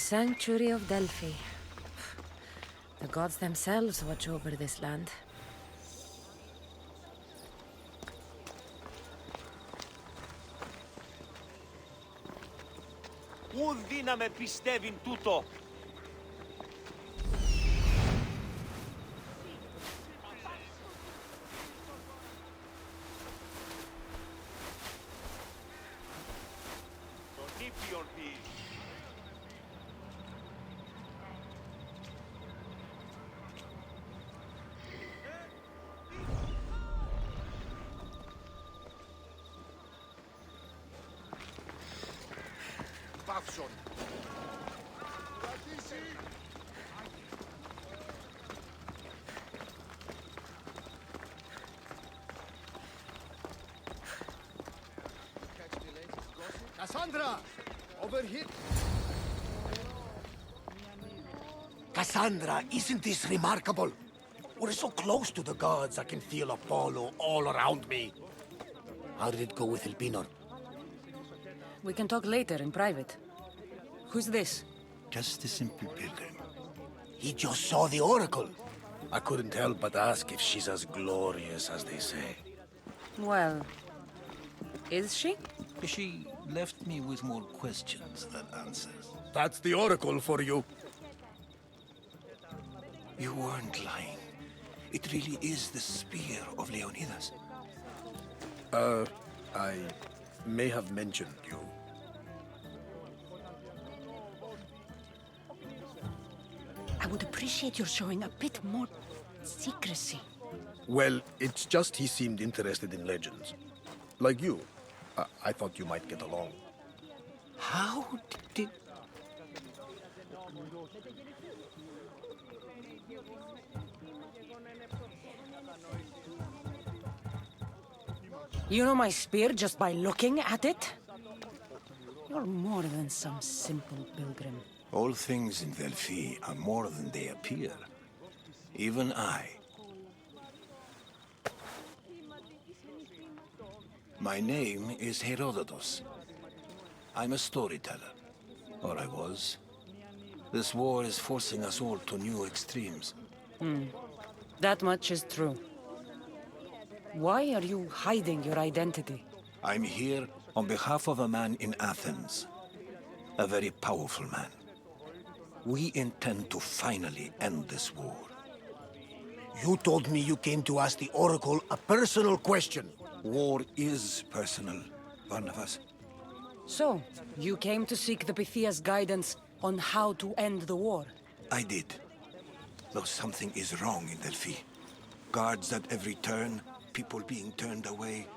sanctuary of Delphi. The gods themselves watch over this land. Πού δύναμε πιστεύειν τούτο! Τον ήπιον ποιη. Παύσον. Cassandra! Over here! Cassandra, isn't this remarkable? We're so close to the gods, I can feel Apollo all around me. How did it go with Elpinor? We can talk later in private. Who's this? Just a simple pilgrim. He just saw the oracle. I couldn't help but ask if she's as glorious as they say. Well, is she? She left me with more questions than answers. That's the oracle for you. You weren't lying. It really is the spear of Leonidas. I may have mentioned you. I would appreciate your showing a bit more secrecy. Well, it's just he seemed interested in legends. Like you. I thought you might get along. How did... You know my spear just by looking at it? You're more than some simple pilgrim. All things in Delphi are more than they appear. Even I. My name is Herodotus. I'm a storyteller. Or I was. This war is forcing us all to new extremes. That much is true. Why are you hiding your identity? I'm here on behalf of a man in Athens. A very powerful man. We intend to finally end this war. You told me you came to ask the oracle a personal question. War is personal, Barnabas. So, you came to seek the Pythia's guidance on how to end the war? I did. Though something is wrong in Delphi. Guards at every turn, people being turned away.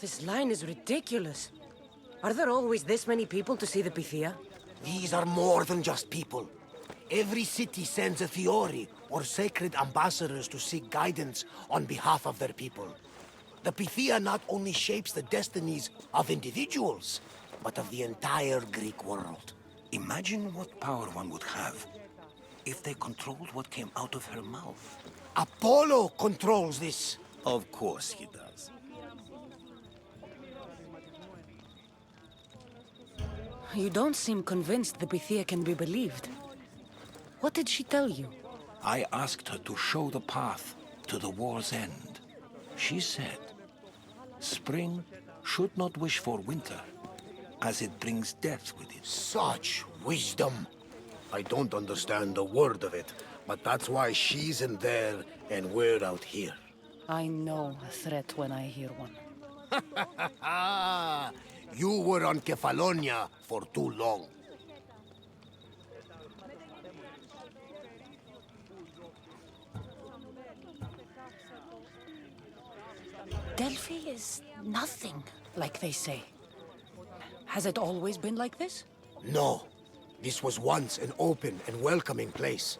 This line is ridiculous. Are there always this many people to see the Pythia? These are more than just people. Every city sends a Fiori or sacred ambassadors to seek guidance on behalf of their people. The Pythia not only shapes the destinies of individuals, but of the entire Greek world. Imagine what power one would have if they controlled what came out of her mouth. Apollo controls this. Of course he does. You don't seem convinced the Pythia can be believed. What did she tell you? I asked her to show the path to the war's end. She said, spring should not wish for winter, as it brings death with it. Such wisdom. I don't understand a word of it, but that's why she's in there and we're out here. I know a threat when I hear one. You were on Kefalonia for too long. Delphi is nothing, like they say. Has it always been like this? No. This was once an open and welcoming place.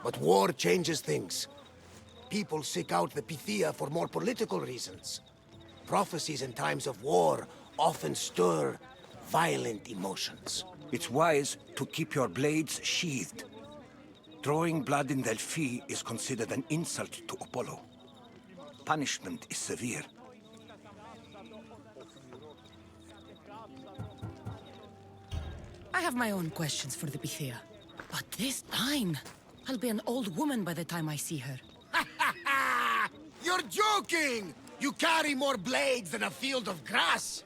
But war changes things. People seek out the Pythia for more political reasons. Prophecies in times of war often stir violent emotions. It's wise to keep your blades sheathed. Drawing blood in Delphi is considered an insult to Apollo. Punishment is severe. I have my own questions for the Pythia. But this time, I'll be an old woman by the time I see her. You're joking! You carry more blades than a field of grass!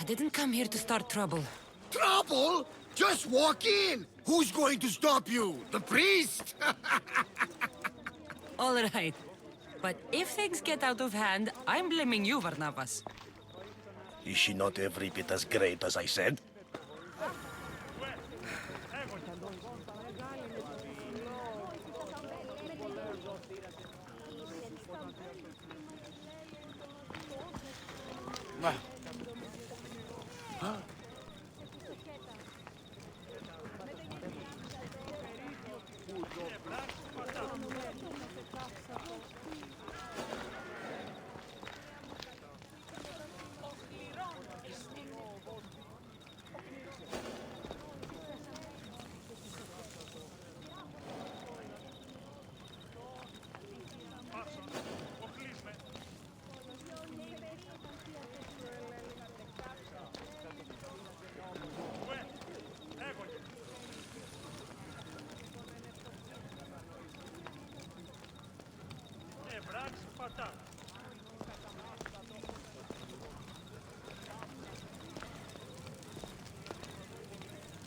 I didn't come here to start trouble. Trouble? Just walk in! Who's going to stop you? The priest? All right. But if things get out of hand, I'm blaming you, Varnavas. Is she not every bit as great as I said?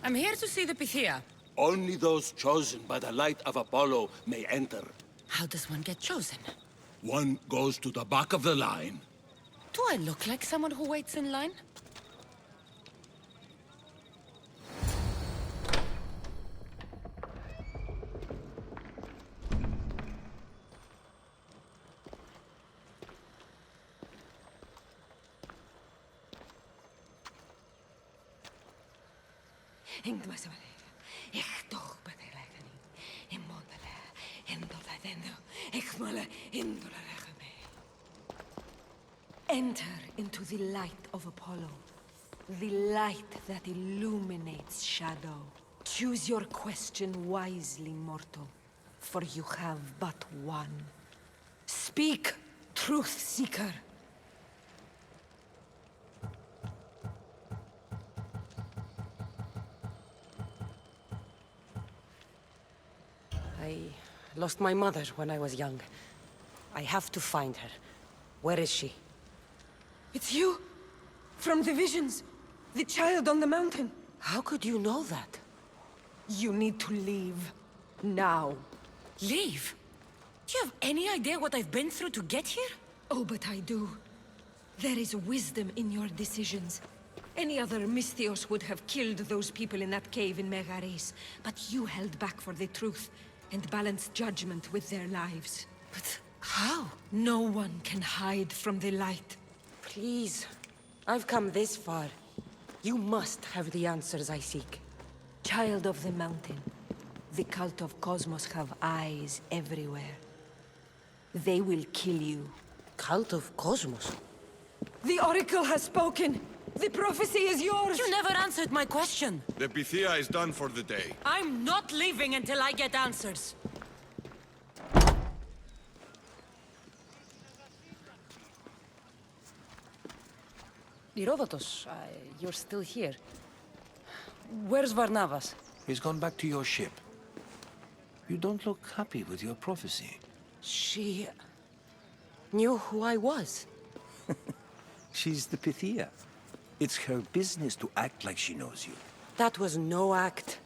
I'm here to see the Pythia. Only those chosen by the light of Apollo may enter. How does one get chosen? One goes to the back of the line. Do I look like someone who waits in line? Enter into the light of Apollo, the light that illuminates shadow. Choose your question wisely, mortal, for you have but one. Speak, truth seeker. I lost my mother when I was young. I have to find her. Where is she? It's you! From the visions! The child on the mountain! How could you know that? You need to leave. Now. Leave? Do you have any idea what I've been through to get here? Oh, but I do. There is wisdom in your decisions. Any other Misthios would have killed those people in that cave in Megaris, but you held back for the truth and balanced judgment with their lives. But how? No one can hide from the light. Please. I've come this far. You must have the answers I seek. Child of the mountain, the cult of Cosmos have eyes everywhere. They will kill you. Cult of Cosmos? The Oracle has spoken! The prophecy is yours! You never answered my question! The Pythia is done for the day. I'm not leaving until I get answers! Herodotus, you're still here. Where's Varnavas? He's gone back to your ship. You don't look happy with your prophecy. She knew who I was. She's the Pythia. It's her business to act like she knows you. That was no act.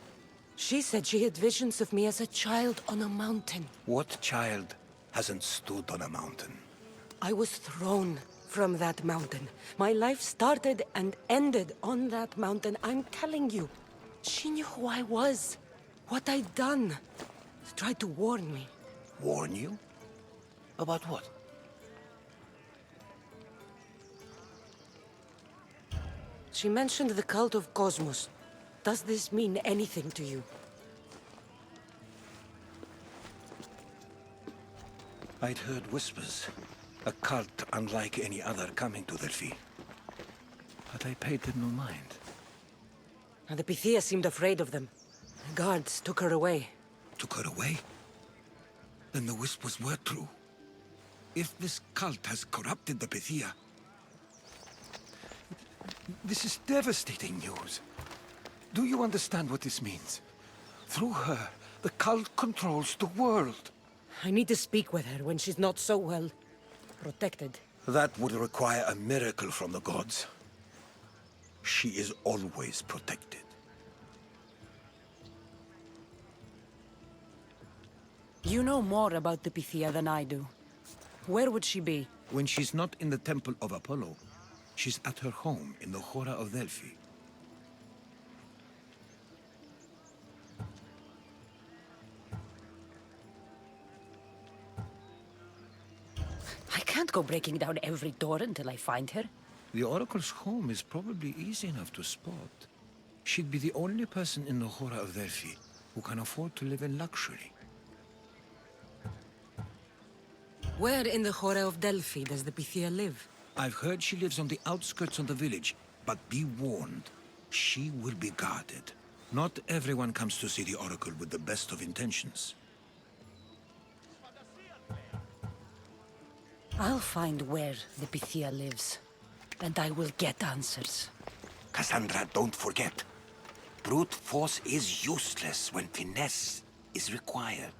She said she had visions of me as a child on a mountain. What child hasn't stood on a mountain? I was thrown from that mountain. My life started and ended on that mountain. I'm telling you. She knew who I was, what I'd done. She tried to warn me. Warn you? About what? She mentioned the cult of Cosmos. Does this mean anything to you? I'd heard whispers. A cult unlike any other coming to Delphi. But I paid them no mind. The Pythia seemed afraid of them. The guards took her away. Took her away? Then the whispers were true. If this cult has corrupted the Pythia... This is devastating news. Do you understand what this means? Through her, the cult controls the world. I need to speak with her when she's not so well protected. That would require a miracle from the gods. She is always protected. You know more about the Pythia than I do. Where would she be? When she's not in the Temple of Apollo, she's at her home in the Hora of Delphi. I can't go breaking down every door until I find her. The Oracle's home is probably easy enough to spot. She'd be the only person in the Hora of Delphi who can afford to live in luxury. Where in the Hora of Delphi does the Pythia live? I've heard she lives on the outskirts of the village, but be warned, she will be guarded. Not everyone comes to see the Oracle with the best of intentions. I'll find where the Pythia lives, and I will get answers. Cassandra, don't forget. Brute force is useless when finesse is required.